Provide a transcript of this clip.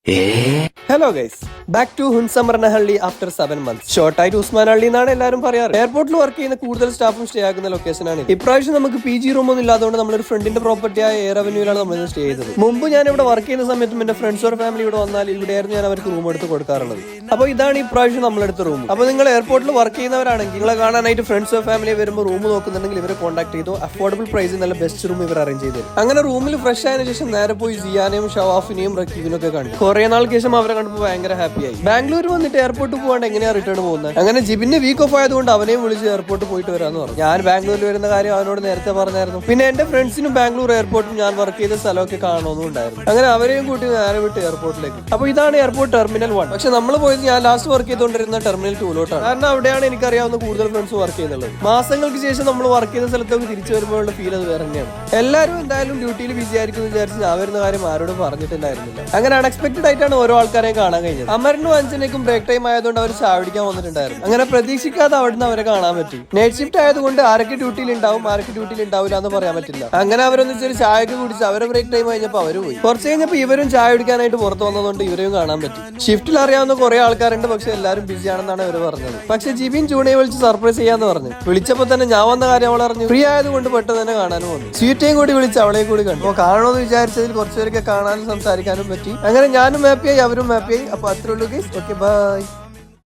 Hello guys, back to Hunasamaranahalli after 7 months. ഷോർട്ടായിട്ട് ഉസ്മാനഹള്ളി എന്നാണ് എല്ലാവരും പറയാറ്. എയർപോർട്ടിൽ വർക്ക് ചെയ്യുന്ന കൂടുതൽ സ്റ്റാഫും സ്റ്റേ ആക്കുന്ന ലൊക്കേഷനാണ്. ഇപ്രാവശ്യം നമുക്ക് PG റൂമൊന്നും ഇല്ലാത്തതുകൊണ്ട് നമ്മളൊരു ഫ്രണ്ടിന്റെ പ്രോപ്പർട്ടിയായ എയർ അവന്യൂലാണ് നമ്മൾ സ്റ്റേ ചെയ്തത്. മുമ്പ് ഞാൻ ഇവിടെ വർക്ക് ചെയ്യുന്ന സമയത്തും എന്റെ ഫ്രണ്ട്സ് ഓർ ഫാമിലി ഇവിടെ വന്നാൽ ഇവിടെയായിരുന്നു ഞാൻ അവർക്ക് റൂം എടുത്ത് കൊടുക്കാറുള്ളത്. അപ്പോൾ ഇതാണ് ഇപ്രാവശ്യം നമ്മളെടുത്ത റൂം. അപ്പോൾ നിങ്ങൾ എയർപോർട്ടിൽ വർക്ക് ചെയ്യുന്നവരാണെങ്കിൽ നിങ്ങളെ കാണാനായിട്ട് ഫ്രണ്ട്സ് ഓർ ഫാമിലി വരുമ്പോൾ റൂം നോക്കുന്നുണ്ടെങ്കിൽ ഇവരെ കോൺടാക്ട് ചെയ്തോ. അഫോർഡബിൾ പ്രൈസിൽ നല്ല ബെസ്റ്റ് റൂം ഇവർ അറേഞ്ച് ചെയ്തു. അങ്ങനെ റൂമിൽ ഫ്രഷ് ആയതിനു ശേഷം നേരെ പോയി സിയാനെയും ഷവാഫിനെയും റക്കീബിനും ഒക്കെ കണ്ടു. കുറെ നാൾക്ക് ശേഷം അവരെ കണ്ടപ്പോൾ ഭയങ്കര ഹാപ്പിയായി. ബാംഗ്ലൂർ വന്നിട്ട് എയർപോർട്ടിൽ പോകാണ്ട് എങ്ങനെയാ റിട്ടേൺ പോകുന്നത്? അങ്ങനെ ജിബിന്റെ വീക്ക് ഓഫ് ആയതുകൊണ്ട് അവനെയും വിളിച്ച് എയർപോർട്ടിൽ പോയിട്ട് വരാന്ന് പറഞ്ഞു. ഞാൻ ബാംഗ്ലൂരിൽ വരുന്ന കാര്യം അവനോട് നേരത്തെ പറഞ്ഞായിരുന്നു. പിന്നെ എന്റെ ഫ്രണ്ട്സിനും ബാംഗ്ലൂർ എയർപോർട്ടും ഞാൻ വർക്ക് ചെയ്ത സ്ഥലമൊക്കെ കാണണമെന്നും ഉണ്ടായിരുന്നു. അങ്ങനെ അവരെയും കൂട്ടി നേരെ വിട്ട് എയർപോർട്ടിലേക്ക്. അപ്പോൾ ഇതാണ് എയർപോർട്ട് ടെർമിനൽ 1. പക്ഷെ നമ്മൾ പോയത് ഞാൻ ലാസ്റ്റ് വർക്ക് ചെയ്തുകൊണ്ടിരുന്ന ടെർമിനൽ 2ലോട്ടാണ്. കാരണം അവിടെയാണ് എനിക്കറിയാവുന്ന കൂടുതൽ ഫ്രണ്ട്സ് വർക്ക് ചെയ്യുന്നുള്ളത്. മാസങ്ങൾക്ക് ശേഷം നമ്മൾ വർക്ക് ചെയ്ത സ്ഥലത്തൊക്കെ തിരിച്ചു വരുമ്പോഴുള്ള ഫീൽ അത് വേറെ തന്നെയാണ്. എല്ലാവരും എന്തായാലും ഡ്യൂട്ടിയിൽ ബിസി ആയിരിക്കും വിചാരിച്ച് ഞാൻ വരുന്ന കാര്യം ആരോടും പറഞ്ഞിട്ടുണ്ടായിരുന്നില്ല. അങ്ങനെ അൺഎക്സ്പെക്ടഡ് ആയിട്ടാണ് ഓരോ ആൾക്കാരെയും കാണാൻ കഴിഞ്ഞത്. അമരനും അഞ്ചനേക്കും ബ്രേക്ക് ടൈം ആയതുകൊണ്ട് അവർ ചാവടിക്കാൻ വന്നിട്ടുണ്ടായിരുന്നു. അങ്ങനെ പ്രതീക്ഷിക്കാതെ അവിടുന്ന് അവരെ കാണാൻ പറ്റി. നൈറ്റ് ഷിഫ്റ്റ് ആയതുകൊണ്ട് ആരൊക്കെ ഡ്യൂട്ടിയിൽ ഉണ്ടാവും ആരൊക്കെ ഡ്യൂട്ടിയിൽ ഉണ്ടാവില്ല എന്ന് പറയാൻ പറ്റില്ല. അങ്ങനെ അവരൊന്നിച്ചൊരു ചായയൊക്കെ കുടിച്ച് അവരെ ബ്രേക്ക് ടൈം കഴിഞ്ഞപ്പോൾ അവർ പോയി. കുറച്ച് കഴിഞ്ഞപ്പോൾ ഇവരും ചായ കുടിക്കാനായിട്ട് പുറത്ത് വന്നതുകൊണ്ട് ഇവരെയും കാണാൻ പറ്റി. ഷിഫ്റ്റിൽ അറിയാവുന്ന കുറെ ആൾക്കാരുണ്ട്, പക്ഷെ എല്ലാവരും ബിസി ആണെന്നാണ് അവർ പറഞ്ഞത്. പക്ഷെ ജിബിൻ ചൂണയെ വിളിച്ച് സർപ്രൈസ് ചെയ്യാന്ന് പറഞ്ഞു. വിളിച്ചപ്പോൾ തന്നെ ഞാൻ വന്ന കാര്യം അവൾ അറിഞ്ഞു. ഫ്രീ ആയതുകൊണ്ട് പെട്ടെന്ന് തന്നെ കാണാനും വന്നു. സ്വീറ്റയും കൂടി വിളിച്ച് അവളെയും കൂടി കണ്ടു. അപ്പോൾ കാണുമെന്ന് വിചാരിച്ചതിൽ കുറച്ചുപേരൊക്കെ കാണാനും സംസാരിക്കാനും പറ്റി. അങ്ങനെ ഞാനും ഹാപ്പിയായി അവരും ഹാപ്പിയായി. അപ്പോൾ അത്രേ ഉള്ളൂ ഗൈസ്. Okay, by.